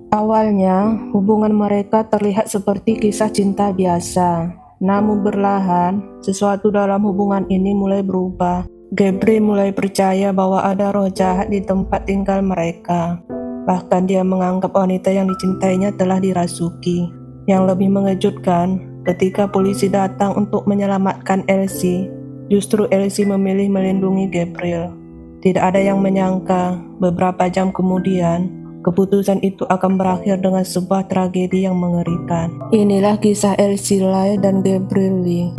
Awalnya, hubungan mereka terlihat seperti kisah cinta biasa. Namun perlahan, sesuatu dalam hubungan ini mulai berubah. Gabriel mulai percaya bahwa ada roh jahat di tempat tinggal mereka. Bahkan dia menganggap wanita yang dicintainya telah dirasuki. Yang lebih mengejutkan, ketika polisi datang untuk menyelamatkan Elsie, justru Elsie memilih melindungi Gabriel. Tidak ada yang menyangka, beberapa jam kemudian, keputusan itu akan berakhir dengan sebuah tragedi yang mengerikan. Inilah kisah Elsie Lai dan Gabriel Lee.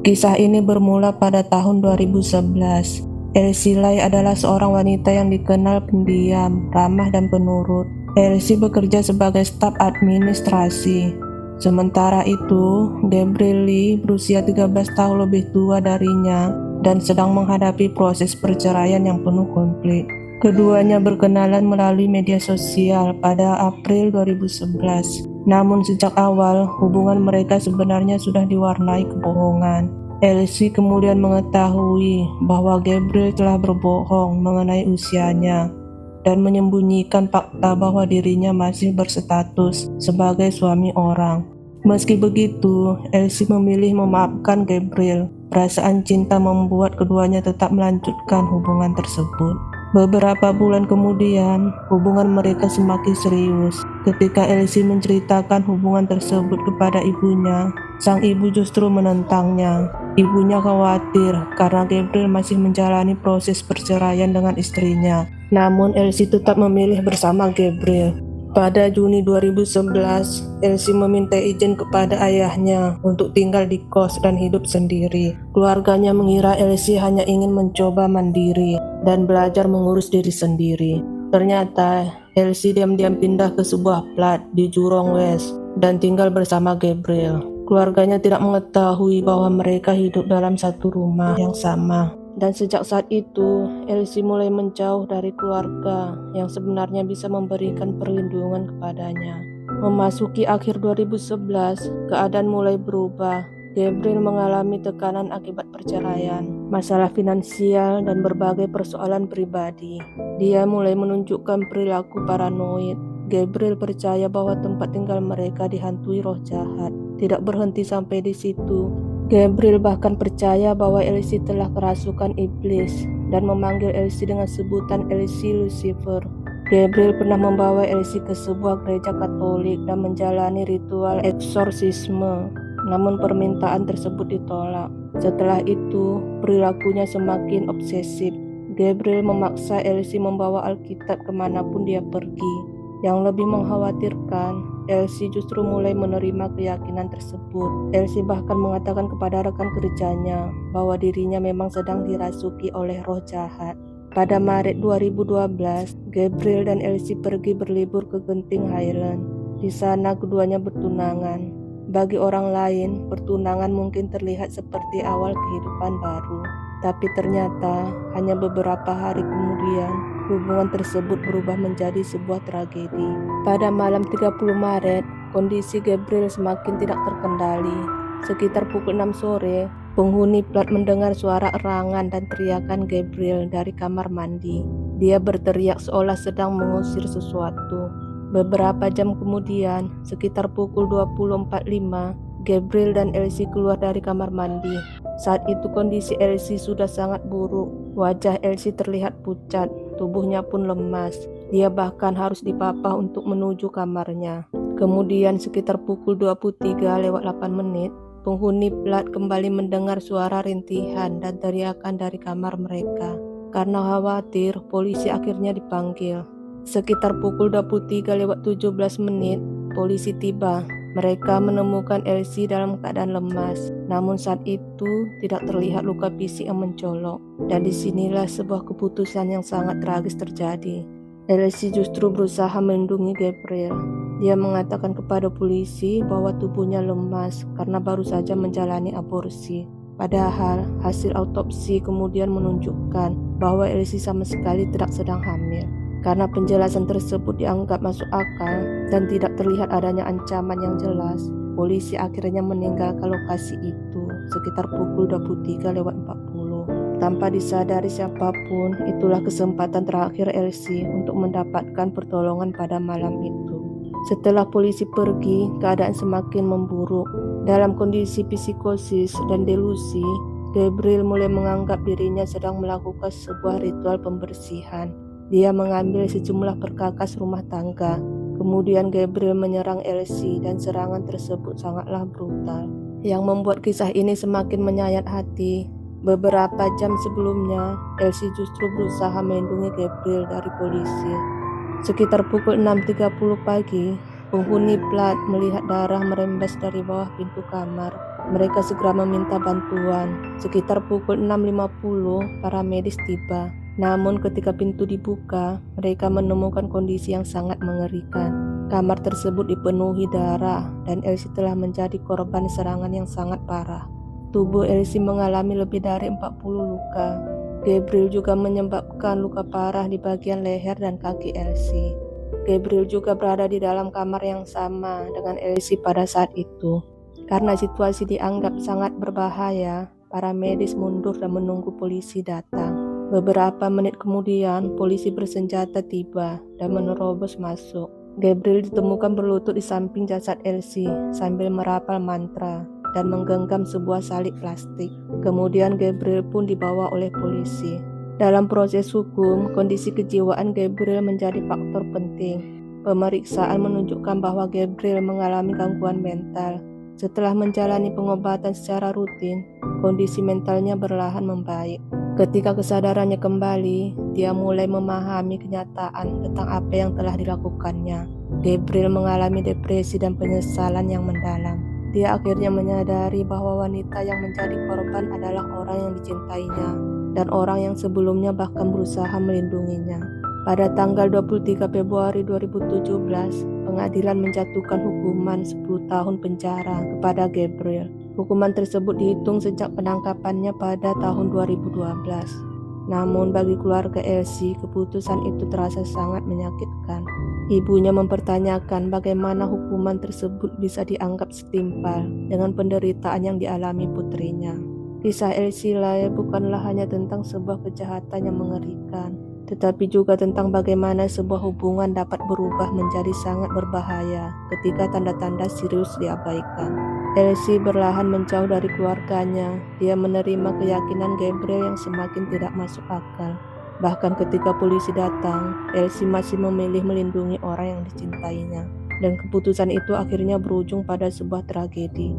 Kisah ini bermula pada tahun 2011. Elsie Lai adalah seorang wanita yang dikenal pendiam, ramah dan penurut. Elsie bekerja sebagai staf administrasi. Sementara itu, Gabriel Lee berusia 13 tahun lebih tua darinya dan sedang menghadapi proses perceraian yang penuh konflik. Keduanya berkenalan melalui media sosial pada April 2011. Namun sejak awal, hubungan mereka sebenarnya sudah diwarnai kebohongan. Elsie kemudian mengetahui bahwa Gabriel telah berbohong mengenai usianya dan menyembunyikan fakta bahwa dirinya masih berstatus sebagai suami orang. Meski begitu, Elsie memilih memaafkan Gabriel. Perasaan cinta membuat keduanya tetap melanjutkan hubungan tersebut. Beberapa bulan kemudian, hubungan mereka semakin serius. Ketika Elsie menceritakan hubungan tersebut kepada ibunya, sang ibu justru menentangnya. Ibunya khawatir karena Gabriel masih menjalani proses perceraian dengan istrinya. Namun Elsie tetap memilih bersama Gabriel. Pada Juni 2011, Elsie meminta izin kepada ayahnya untuk tinggal di kos dan hidup sendiri. Keluarganya mengira Elsie hanya ingin mencoba mandiri dan belajar mengurus diri sendiri. Ternyata, Elsie diam-diam pindah ke sebuah flat di Jurong West dan tinggal bersama Gabriel. Keluarganya tidak mengetahui bahwa mereka hidup dalam satu rumah yang sama. Dan sejak saat itu, Elsie mulai menjauh dari keluarga yang sebenarnya bisa memberikan perlindungan kepadanya. Memasuki akhir 2011, keadaan mulai berubah. Gabriel mengalami tekanan akibat perceraian, masalah finansial, dan berbagai persoalan pribadi. Dia mulai menunjukkan perilaku paranoid. Gabriel percaya bahwa tempat tinggal mereka dihantui roh jahat. Tidak berhenti sampai di situ. Gabriel bahkan percaya bahwa Elsie telah kerasukan iblis dan memanggil Elsie dengan sebutan Elsie Lucifer. Gabriel pernah membawa Elsie ke sebuah gereja Katolik dan menjalani ritual eksorsisme, namun permintaan tersebut ditolak. Setelah itu, perilakunya semakin obsesif. Gabriel memaksa Elsie membawa Alkitab kemanapun dia pergi. Yang lebih mengkhawatirkan, Elsie justru mulai menerima keyakinan tersebut. Elsie bahkan mengatakan kepada rekan kerjanya bahwa dirinya memang sedang dirasuki oleh roh jahat. Pada Maret 2012, Gabriel dan Elsie pergi berlibur ke Genting Highland. Di sana keduanya bertunangan. Bagi orang lain, pertunangan mungkin terlihat seperti awal kehidupan baru. Tapi ternyata hanya beberapa hari kemudian, hubungan tersebut berubah menjadi sebuah tragedi. Pada malam 30 Maret, kondisi Gabriel semakin tidak terkendali. Sekitar pukul 6 sore, penghuni flat mendengar suara erangan dan teriakan Gabriel dari kamar mandi. Dia berteriak seolah sedang mengusir sesuatu. Beberapa jam kemudian, sekitar pukul 20.45, Gabriel dan Elsie keluar dari kamar mandi. Saat itu kondisi Elsie sudah sangat buruk. Wajah Elsie terlihat pucat, tubuhnya pun lemas. Dia bahkan harus dipapah untuk menuju kamarnya. Kemudian sekitar pukul 23:08, penghuni flat kembali mendengar suara rintihan dan teriakan dari kamar mereka. Karena khawatir, polisi akhirnya dipanggil. Sekitar pukul 23:17, polisi tiba. Mereka menemukan Elsie dalam keadaan lemas, namun saat itu tidak terlihat luka fisik yang mencolok. Dan disinilah sebuah keputusan yang sangat tragis terjadi. Elsie justru berusaha melindungi Gabriel. Dia mengatakan kepada polisi bahwa tubuhnya lemas karena baru saja menjalani aborsi. Padahal hasil autopsi kemudian menunjukkan bahwa Elsie sama sekali tidak sedang hamil. Karena penjelasan tersebut dianggap masuk akal dan tidak terlihat adanya ancaman yang jelas, polisi akhirnya meninggalkan lokasi itu sekitar pukul 23:40. Tanpa disadari siapapun, itulah kesempatan terakhir Elsie untuk mendapatkan pertolongan pada malam itu. Setelah polisi pergi, keadaan semakin memburuk. Dalam kondisi psikosis dan delusi, Gabriel mulai menganggap dirinya sedang melakukan sebuah ritual pembersihan. Dia mengambil sejumlah perkakas rumah tangga. Kemudian Gabriel menyerang Elsie dan serangan tersebut sangatlah brutal, yang membuat kisah ini semakin menyayat hati. Beberapa jam sebelumnya, Elsie justru berusaha melindungi Gabriel dari polisi. Sekitar pukul 6.30 pagi, penghuni plat melihat darah merembes dari bawah pintu kamar. Mereka segera meminta bantuan. Sekitar pukul 6.50, para medis tiba. Namun ketika pintu dibuka, mereka menemukan kondisi yang sangat mengerikan. Kamar tersebut dipenuhi darah dan Elsie telah menjadi korban serangan yang sangat parah. Tubuh Elsie mengalami lebih dari 40 luka. Gabriel juga menyebabkan luka parah di bagian leher dan kaki Elsie. Gabriel juga berada di dalam kamar yang sama dengan Elsie pada saat itu. Karena situasi dianggap sangat berbahaya, para medis mundur dan menunggu polisi datang. Beberapa menit kemudian, polisi bersenjata tiba dan menerobos masuk. Gabriel ditemukan berlutut di samping jasad Elsie sambil merapal mantra dan menggenggam sebuah salib plastik. Kemudian Gabriel pun dibawa oleh polisi. Dalam proses hukum, kondisi kejiwaan Gabriel menjadi faktor penting. Pemeriksaan menunjukkan bahwa Gabriel mengalami gangguan mental. Setelah menjalani pengobatan secara rutin, kondisi mentalnya perlahan membaik. Ketika kesadarannya kembali, dia mulai memahami kenyataan tentang apa yang telah dilakukannya. Gabriel mengalami depresi dan penyesalan yang mendalam. Dia akhirnya menyadari bahwa wanita yang menjadi korban adalah orang yang dicintainya, dan orang yang sebelumnya bahkan berusaha melindunginya. Pada tanggal 23 Februari 2017, pengadilan menjatuhkan hukuman 10 tahun penjara kepada Gabriel. Hukuman tersebut dihitung sejak penangkapannya pada tahun 2012. Namun bagi keluarga Elsie, keputusan itu terasa sangat menyakitkan. Ibunya mempertanyakan bagaimana hukuman tersebut bisa dianggap setimpal dengan penderitaan yang dialami putrinya. Kisah Elsie Lai bukanlah hanya tentang sebuah kejahatan yang mengerikan, tetapi juga tentang bagaimana sebuah hubungan dapat berubah menjadi sangat berbahaya ketika tanda-tanda serius diabaikan. Elsie berlahan menjauh dari keluarganya. Dia menerima keyakinan Gabriel yang semakin tidak masuk akal. Bahkan ketika polisi datang, Elsie masih memilih melindungi orang yang dicintainya. Dan keputusan itu akhirnya berujung pada sebuah tragedi.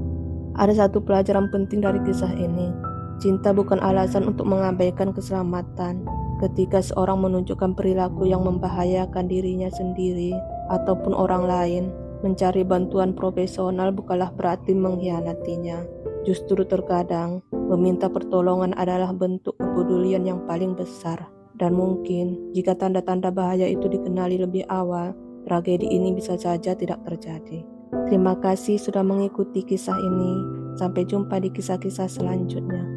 Ada satu pelajaran penting dari kisah ini. Cinta bukan alasan untuk mengabaikan keselamatan. Ketika seorang menunjukkan perilaku yang membahayakan dirinya sendiri ataupun orang lain, mencari bantuan profesional bukanlah berarti mengkhianatinya. Justru terkadang, meminta pertolongan adalah bentuk kepedulian yang paling besar. Dan mungkin, jika tanda-tanda bahaya itu dikenali lebih awal, tragedi ini bisa saja tidak terjadi. Terima kasih sudah mengikuti kisah ini. Sampai jumpa di kisah-kisah selanjutnya.